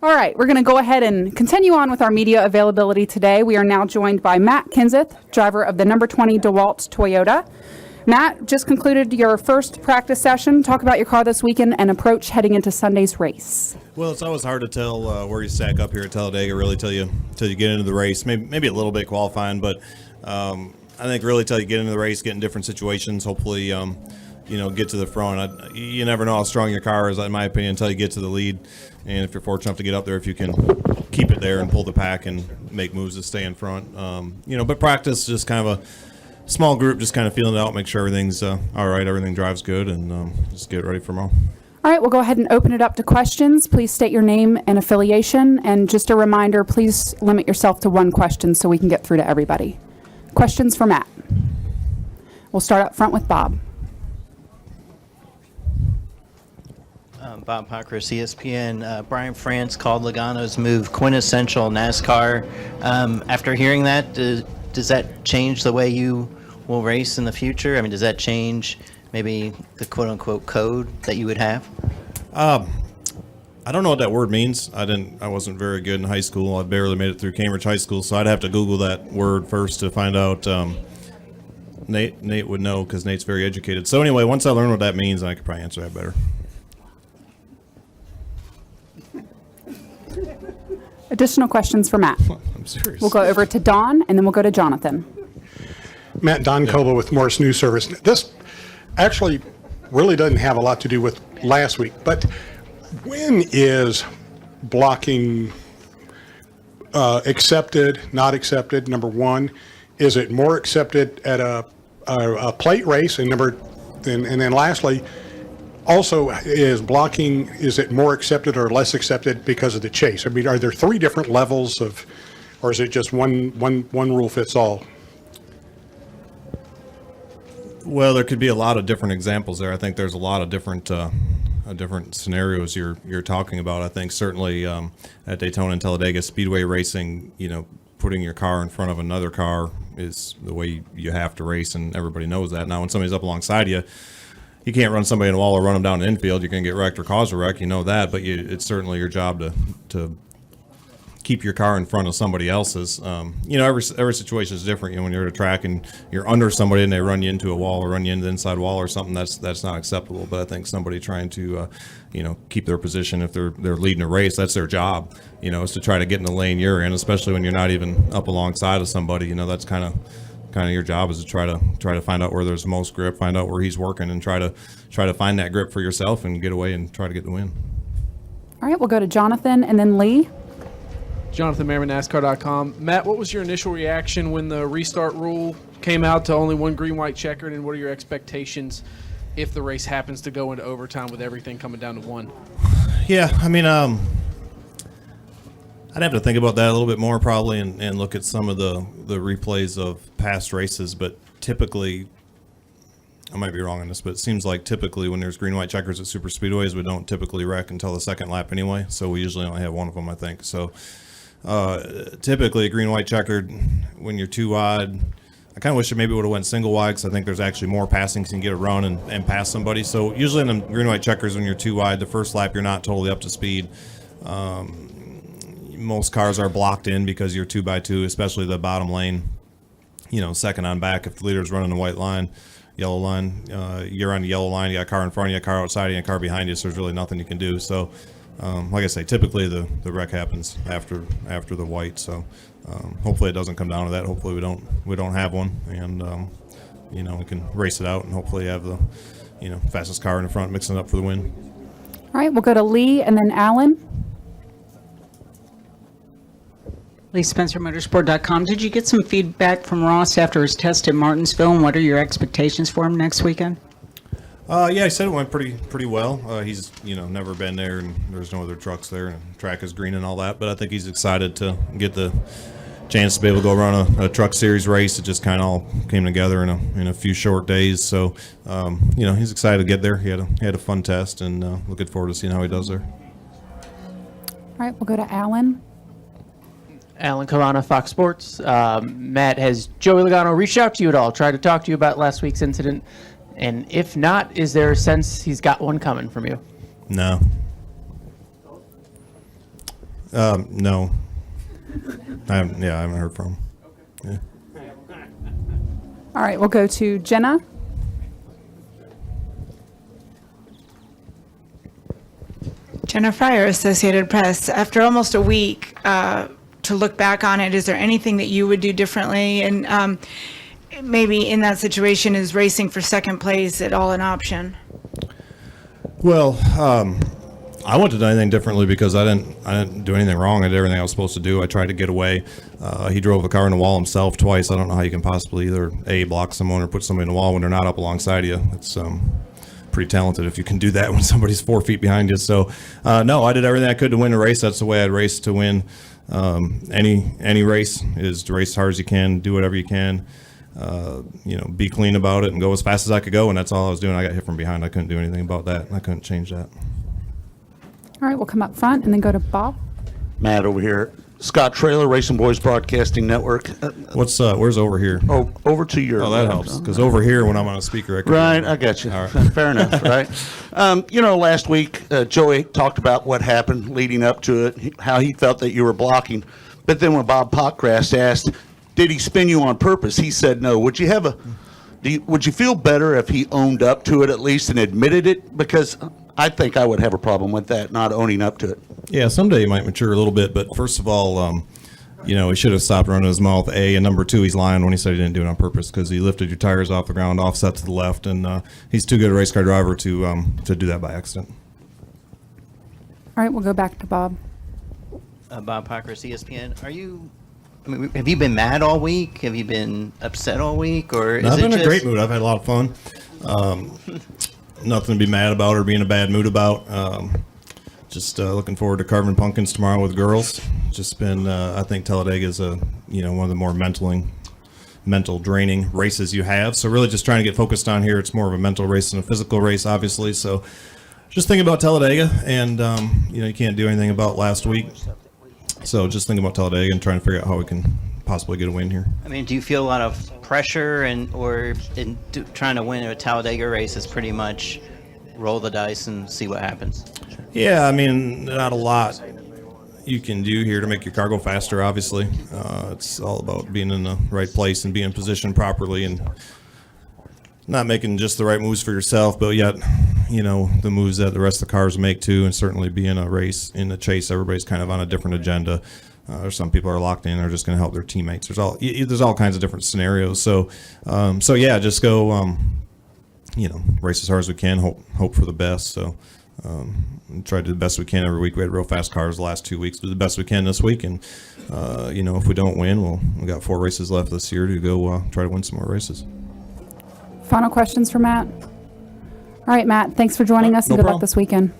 All right, we're going to go ahead and continue on with our media availability today. We are now joined by Matt Kenseth, driver of the number 20 DeWalt Toyota. Matt, just concluded your first practice session. Talk about your car this weekend and approach heading into Sunday's race. Well, it's always hard to tell where you stack up here at Talladega, really, till you get into the race. Maybe a little bit qualifying, but I think really till you get into the race, get in different situations, hopefully get to the front. You never know how strong your car is, in my opinion, until you get to the lead. And if you're fortunate enough to get up there, if you can keep it there and pull the pack and make moves to stay in front. But practice, just kind of a small group, just kind of feeling it out, make sure everything's all right, everything drives good, and just get ready for tomorrow. All right, we'll go ahead and open it up to questions. Please state your name and affiliation. And just a reminder, please limit yourself to one question so we can get through to everybody. Questions for Matt? We'll start up front with Bob. Bob Pockris, ESPN. Brian France called Logano's move quintessential NASCAR. After hearing that, does that change the way you will race in the future? I mean, does that change maybe the quote-unquote code that you would have? I don't know what that word means. I wasn't very good in high school. I barely made it through Cambridge High School, so I'd have to Google that word first to find out. Nate would know because Nate's very educated. So anyway, once I learn what that means, I could probably answer that better. Additional questions for Matt? I'm serious. We'll go over to Don, and then we'll go to Jonathan. Matt, Don Koba with Morris News Service. This actually really doesn't have a lot to do with last week, but when is blocking accepted, not accepted, number one? Is it more accepted at a plate race? And then lastly, also, is it more accepted or less accepted because of the chase? I mean, are there three different levels of, or is it just one rule fits all? Well, there could be a lot of different examples there. I think there's a lot of different scenarios you're talking about. I think certainly at Daytona and Talladega Speedway racing, putting your car in front of another car is the way you have to race, and everybody knows that. Now, when somebody's up alongside you, you can't run somebody in a wall or run them down the infield. You're going to get wrecked or cause a wreck. You know that, but it's certainly your job to keep your car in front of somebody else's. Every situation is different. When you're at a track and you're under somebody and they run you into a wall or run you into the inside wall or something, that's not acceptable. But I think somebody trying to keep their position, if they're leading a race, that's their job. Is to try to get in the lane you're in, especially when you're not even up alongside of somebody. That's kind of your job, is to try to find out where there's the most grip, find out where he's working, and try to find that grip for yourself and get away and try to get the win. All right, we'll go to Jonathan and then Lee. Jonathan Merriman, NASCAR.com. Matt, what was your initial reaction when the restart rule came out to only one green, white, checkered, and what are your expectations if the race happens to go into overtime with everything coming down to one? Yeah, I mean, I'd have to think about that a little bit more probably and look at some of the replays of past races, but typically, I might be wrong on this, but it seems like typically when there's green, white checkers at super speedways, we don't typically wreck until the second lap anyway, so we usually only have one of them, I think. So typically a green, white checkered, when you're too wide, I kind of wish it maybe would have went single wide, because I think there's actually more passing, so you can get a run and pass somebody. So usually in the green, white checkers, when you're too wide, the first lap you're not totally up to speed. Most cars are blocked in because you're 2x2, especially the bottom lane, second on back. If the leader's running the white line, yellow line, you're on the yellow line, you got a car in front of you, a car outside you, and a car behind you, so there's really nothing you can do. So like I say, typically the wreck happens after the white, so hopefully it doesn't come down to that. Hopefully we don't have one, and we can race it out and hopefully have the fastest car in the front mixing it up for the win. All right, we'll go to Lee and then Alan. Lee Spencer, Motorsport.com. Did you get some feedback from Ross after his test at Martinsville, and what are your expectations for him next weekend? Yeah, he said it went pretty well. He's never been there, and there's no other trucks there, and the track is green and all that. But I think he's excited to get the chance to be able to go run a truck series race. It just kind of all came together in a few short days. So he's excited to get there. He had a fun test, and looking forward to seeing how he does there. All right, we'll go to Alan. Alan Carana, Fox Sports. Matt, has Joey Logano reached out to you at all, tried to talk to you about last week's incident? And if not, is there a sense he's got one coming from you? No. No. I haven't heard from him. Yeah. All right, we'll go to Jenna. Jenna Fryer, Associated Press. After almost a week to look back on it, is there anything that you would do differently? And maybe in that situation, is racing for second place at all an option? Well, I wouldn't have done anything differently because I didn't do anything wrong. I did everything I was supposed to do. I tried to get away. He drove the car in the wall himself twice. I don't know how you can possibly either A, block someone or put somebody in the wall when they're not up alongside you. It's pretty talented if you can do that when somebody's 4 feet behind you. So, no, I did everything I could to win a race. That's the way I'd race to win. Any race is to race as hard as you can, do whatever you can. Be clean about it and go as fast as I could go, and that's all I was doing. I got hit from behind. I couldn't do anything about that. I couldn't change that. All right, we'll come up front and then go to Bob. Matt over here. Scott Trailer, Racing Boys Broadcasting Network. Where's over here? Oh, over to your Oh, that left. helps, because over here, when I'm on a speaker, I can Right, I got you. All right. Fair enough, right? Last week, Joey talked about what happened leading up to it, how he felt that you were blocking. But then when Bob Pockcraft asked, did he spin you on purpose? He said no. Would you feel better if he owned up to it at least and admitted it? Because I think I would have a problem with that, not owning up to it. Yeah, someday he might mature a little bit, but first of all, he should have stopped running his mouth, A, and number two, he's lying when he said he didn't do it on purpose because he lifted your tires off the ground, offset to the left, and he's too good a race car driver to do that by accident. All right, we'll go back to Bob. Bob Pockers, ESPN. Have you been mad all week? Have you been upset all week? Or is I've it been in a just- great mood. I've had a lot of fun. Nothing to be mad about or be in a bad mood about. Just looking forward to carving pumpkins tomorrow with girls. Just been, I think Talladega is one of the more mental draining races you have. So really just trying to get focused on here. It's more of a mental race than a physical race, obviously. So just thinking about Talladega, and you can't do anything about last week. So just thinking about Talladega and trying to figure out how we can possibly get a win here. Do you feel a lot of pressure trying to win a Talladega race is pretty much roll the dice and see what happens? Yeah, not a lot you can do here to make your car go faster, obviously. It's all about being in the right place and being in position properly and not making just the right moves for yourself, but yet, the moves that the rest of the cars make too, and certainly being a race in the chase, everybody's kind of on a different agenda. Or some people are locked in, they're just going to help their teammates. There's all kinds of different scenarios. So yeah, just go, race as hard as we can, hope for the best. So try to do the best we can every week. We had real fast cars the last 2 weeks. Do the best we can this week, and if we don't win, we got 4 races left this year to go try to win some more races. Final questions for Matt? All right, Matt, thanks for joining us and No good luck problem. this weekend.